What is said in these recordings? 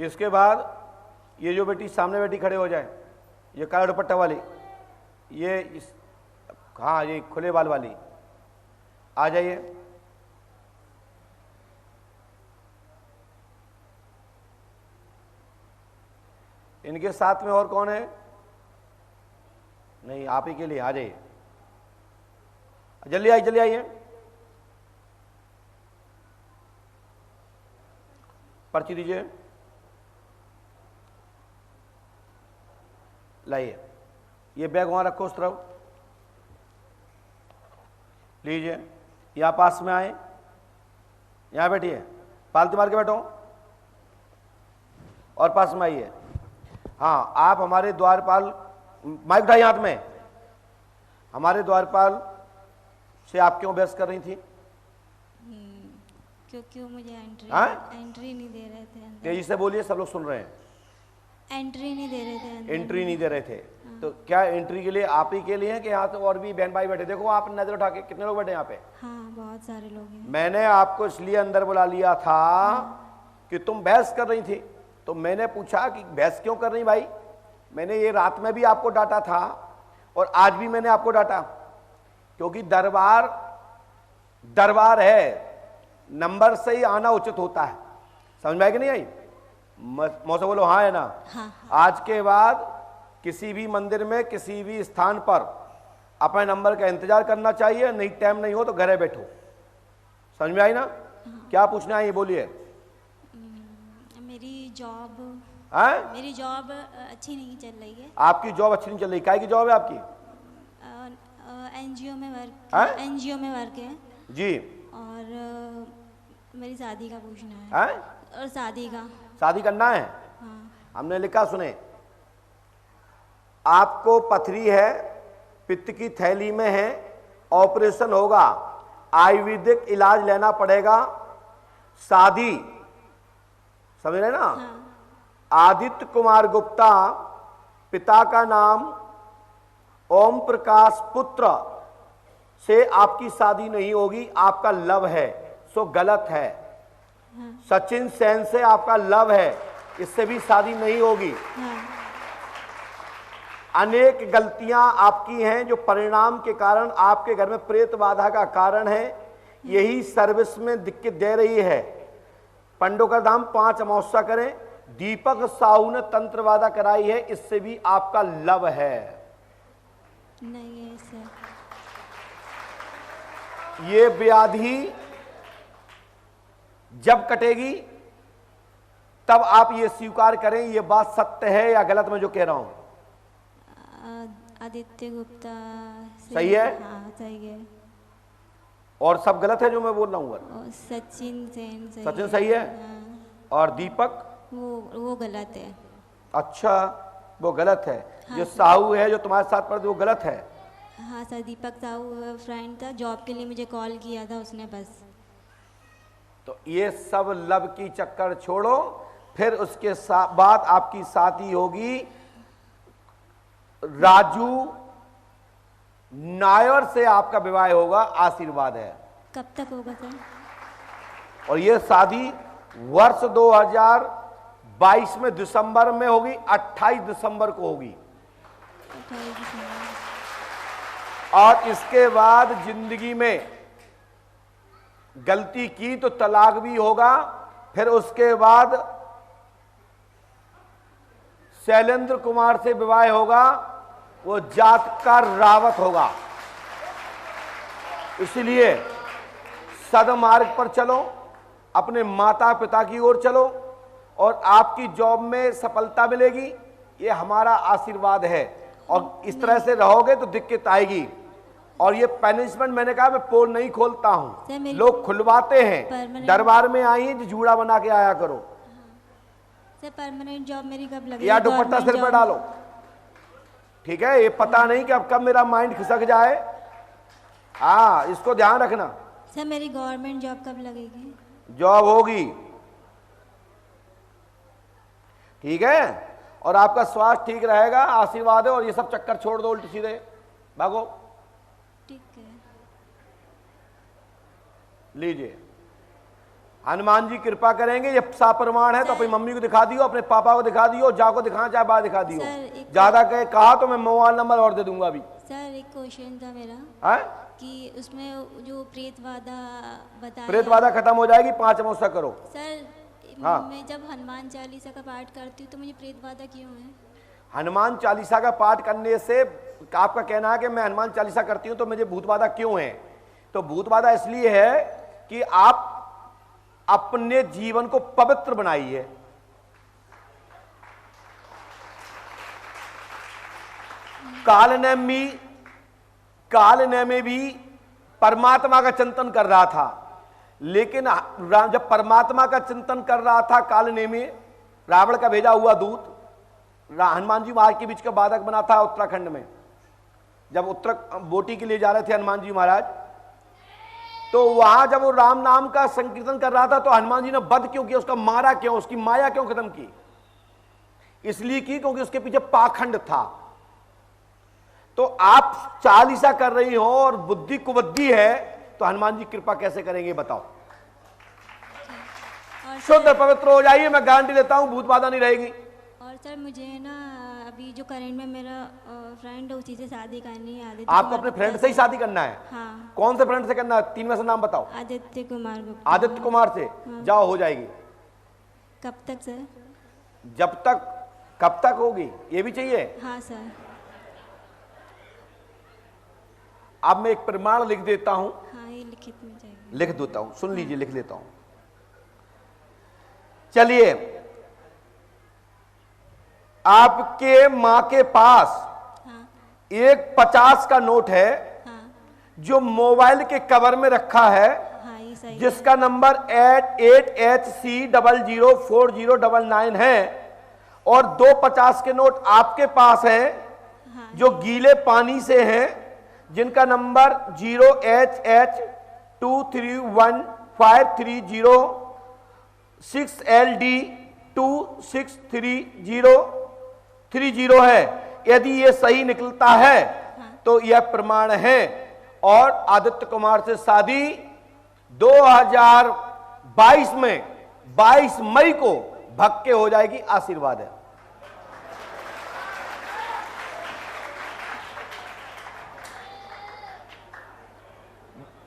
इसके बाद ये जो बेटी सामने बेटी खड़े हो जाए, ये काला दुपट्टा वाली, ये हाँ ये खुले बाल वाली आ जाइए। इनके साथ में और कौन है? नहीं, आप ही के लिए आ जाइए, जल्दी आइए, जल्दी आइए। पर्ची दीजिए, लाइए। ये बैग वहां रखो उस तरफ, लीजिए। यहां पास में आए, यहां बैठिए, पालती मार के बैठो और पास में आइए। हाँ, आप हमारे द्वारपाल, माइक उठाइए हाथ में, हमारे द्वारपाल से आप क्यों बहस कर रही थी? क्योंकि वो मुझे एंट्री नहीं दे रहे थे अंदर। तेजी से बोलिए, सब लोग सुन रहे हैं। एंट्री नहीं दे रहे थे अंदर। एंट्री नहीं दे रहे थे। तो क्या एंट्री के लिए आप ही के लिए है कि यहाँ तो और भी बहन भाई बैठे? देखो आप नजर उठा के, कितने लोग बैठे यहाँ पे? हाँ, बहुत सारे लोग हैं। मैंने आपको इसलिए अंदर बुला लिया था कि तुम बहस कर रही थी, तो मैंने पूछा कि बहस क्यों कर रही भाई? मैंने ये रात में भी आपको डांटा था और आज भी मैंने आपको डांटा, क्योंकि दरबार है, नंबर से ही आना उचित होता है। समझ में आई कि नहीं आई? मौसा बोलो हाँ है ना? हाँ। आज के बाद किसी भी मंदिर में, किसी भी स्थान पर अपने नंबर का इंतजार करना चाहिए, नहीं टाइम नहीं हो तो घरे बैठो। समझ में आई ना? हाँ। क्या पूछना है ये बोलिए। मेरी जॉब अच्छी नहीं चल रही है। आपकी जॉब अच्छी नहीं चल रही? काय की जॉब है आपकी? एनजीओ में वर्क है जी। और मेरी शादी का पूछना है। और शादी करना है? हाँ। हमने लिखा, सुने, आपको पथरी है, पित्त की थैली में है, ऑपरेशन होगा, आयुर्वेदिक इलाज लेना पड़ेगा, शादी, समझ रहे ना? हाँ। आदित्य कुमार गुप्ता, पिता का नाम ओम प्रकाश पुत्र से आपकी शादी नहीं होगी, आपका लव है, सो गलत है। हाँ। सचिन सेन से आपका लव है, इससे भी शादी नहीं होगी। हाँ। अनेक गलतियां आपकी हैं जो परिणाम के कारण आपके घर में प्रेत बाधा का कारण है, यही सर्विस में दिक्कत दे रही है। पंडों का दाम 5 अमावस्या करें। दीपक साहू ने तंत्र बाधा कराई है, इससे भी आपका लव है। नहीं है सर। ये व्याधि जब कटेगी तब आप ये स्वीकार करें, ये बात सत्य है या गलत मैं जो कह रहा हूं? आदित्य गुप्ता सही है? हाँ सही है। और सब गलत है जो मैं बोल रहा हूँ? सचिन सेन सही सचिन सही है? हाँ। और दीपक? वो गलत है। अच्छा, वो गलत है। हाँ, जो साहू है जो तुम्हारे साथ पढ़ते वो गलत है? हाँ सर, दीपक साहू फ्रेंड था, जॉब के लिए मुझे कॉल किया था उसने बस। तो ये सब लब की चक्कर छोड़ो, फिर उसके बाद आपकी शादी होगी राजू नायर से, आपका विवाह होगा, आशीर्वाद है। कब तक होगा सर? और ये शादी वर्ष 2022 में दिसंबर में होगी, 28 दिसंबर को होगी। 28 दिसंबर। और इसके बाद जिंदगी में गलती की तो तलाक भी होगा, फिर उसके बाद शैलेंद्र कुमार से विवाह होगा, वो जात का रावत होगा। इसलिए सदमार्ग पर चलो, अपने माता पिता की ओर चलो और आपकी जॉब में सफलता मिलेगी, ये हमारा आशीर्वाद है। और इस तरह से रहोगे तो दिक्कत आएगी। और ये पनिशमेंट मैंने कहा मैं पोल नहीं खोलता हूं, लोग खुलवाते हैं। दरबार में आई जो जूड़ा बना के आया करो। सर परमानेंट जॉब मेरी कब लगेगी? या दुपट्टा सिर पर डालो, ठीक है? ये पता नहीं कि अब कब मेरा माइंड खिसक जाए। हाँ, इसको ध्यान रखना। सर मेरी गवर्नमेंट जॉब कब लगेगी? जॉब होगी, ठीक है? और आपका स्वास्थ्य ठीक रहेगा, आशीर्वाद है। और ये सब चक्कर छोड़ दो, उल्टे सीधे भागो। ठीक है। लीजिए, हनुमान जी कृपा करेंगे, ये साफ प्रमाण है। तो अपनी मम्मी को दिखा दियो, अपने पापा को दिखा दियो, जाको दिखा चाहे बाहर दिखा दियो। ज्यादा कहा तो मैं मोबाइल नंबर और दे दूंगा अभी। सर एक क्वेश्चन था मेरा कि उसमें जो प्रेतवादा बताया, प्रेतवादा खत्म हो जाएगी, 5 अमावस्या करो। सर मैं जब हनुमान चालीसा का पाठ करती हूँ तो मुझे प्रेतवादा क्यों है? हनुमान चालीसा का पाठ करने से आपका कहना है कि मैं हनुमान चालीसा करती हूँ तो मुझे भूतबाधा क्यों है? तो भूतबाधा इसलिए है कि आप अपने जीवन को पवित्र बनाइए। काल में भी परमात्मा का चिंतन कर रहा था, लेकिन जब परमात्मा का चिंतन कर रहा था कालने में, रावण का भेजा हुआ दूत हनुमान जी महाराज के बीच का बाधक बना था उत्तराखंड में। जब बोटी के लिए जा रहे थे हनुमान जी महाराज, तो वहां जब वो राम नाम का संकीर्तन कर रहा था तो हनुमान जी ने वध क्यों किया, उसका मारा क्यों, उसकी माया क्यों खत्म की? इसलिए की क्योंकि उसके पीछे पाखंड था। तो आप चालीसा कर रही हो और बुद्धि कुबुद्धि है, तो हनुमान जी कृपा कैसे करेंगे बताओ? शुद्ध पवित्र हो जाइए, मैं गारंटी देता हूं भूत बाधा नहीं रहेगी। और सर मुझे ना अभी जो करंट में मेरा फ्रेंड है उसी से शादी करनी है। आदित्य आपको अपने फ्रेंड से ही शादी करना है? हाँ। कौन से फ्रेंड से करना है? 3 में से नाम बताओ। आदित्य कुमार। आदित्य कुमार से? हाँ। जाओ, हो जाएगी। कब तक सर? जब तक, कब तक होगी ये भी चाहिए? हाँ सर। अब मैं एक प्रमाण लिख देता हूं। हाँ ये लिखित में चाहिए। लिख देता हूं, सुन लीजिए, लिख लेता हूं। चलिए, आपके मां के पास एक 50 का नोट है जो मोबाइल के कवर में रखा है, जिसका नंबर 88HC004099 है, और 2 50 के नोट आपके पास हैं जो गीले पानी से हैं, जिनका नंबर 0HH231530 6LD263030 है। यदि ये सही निकलता है तो यह प्रमाण है, और आदित्य कुमार से शादी 2022 में 22 मई को भक्के हो जाएगी। आशीर्वाद है।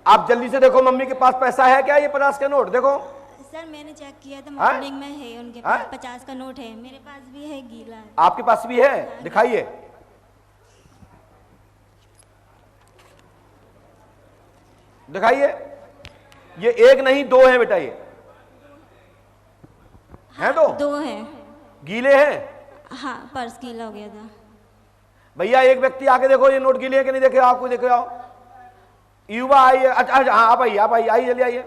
आप जल्दी से देखो मम्मी के पास पैसा है क्या? ये 50 का नोट देखो। सर मैंने चेक किया था, मॉर्निंग में है उनके पास 50 का नोट है। मेरे पास भी है, गीला है। आपके पास भी है? दिखाइए। दिखाइए। ये एक नहीं 2 है बेटा, ये है 2 है। गीले हैं? हाँ, पर्स गीला हो गया था। भैया एक व्यक्ति आके देखो ये नोट गीले है कि नहीं, देखे आपको, देखो आओ। युवा आइए। अच्छा हाँ, आप आइए, आइए जल्दी आइए।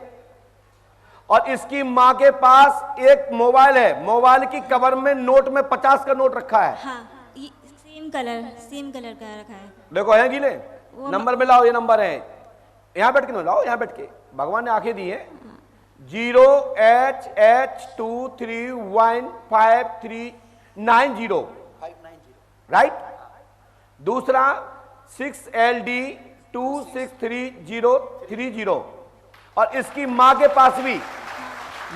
और इसकी मां के पास एक मोबाइल है, मोबाइल की कवर में नोट में 50 का नोट रखा है। हाँ, ये सेम कलर का रखा है। देखो है गीले, नंबर मिलाओ, ये नंबर है। यहां बैठ के मिलाओ, यहां बैठ के, भगवान ने आंखें दी है। 0HH231530 right. दूसरा 6LD263030, और इसकी मां के पास भी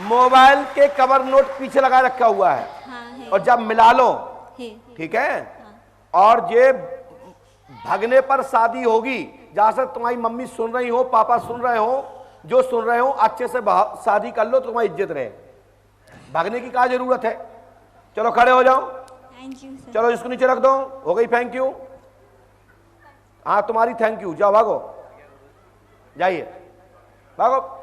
मोबाइल के कवर नोट पीछे लगा रखा हुआ है। हाँ, और जब मिला लो, ठीक है, और ये भगने पर शादी होगी। जहां से तुम्हारी मम्मी सुन रही हो, पापा सुन रहे हो, जो सुन रहे हो, अच्छे से शादी कर लो, तुम्हारी इज्जत रहे। भागने की क्या जरूरत है? चलो खड़े हो जाओ। Thank you sir. चलो इसको नीचे रख दो। हो गई थैंक यू? हाँ तुम्हारी थैंक यू। जाओ भागो, जाइए, भागो।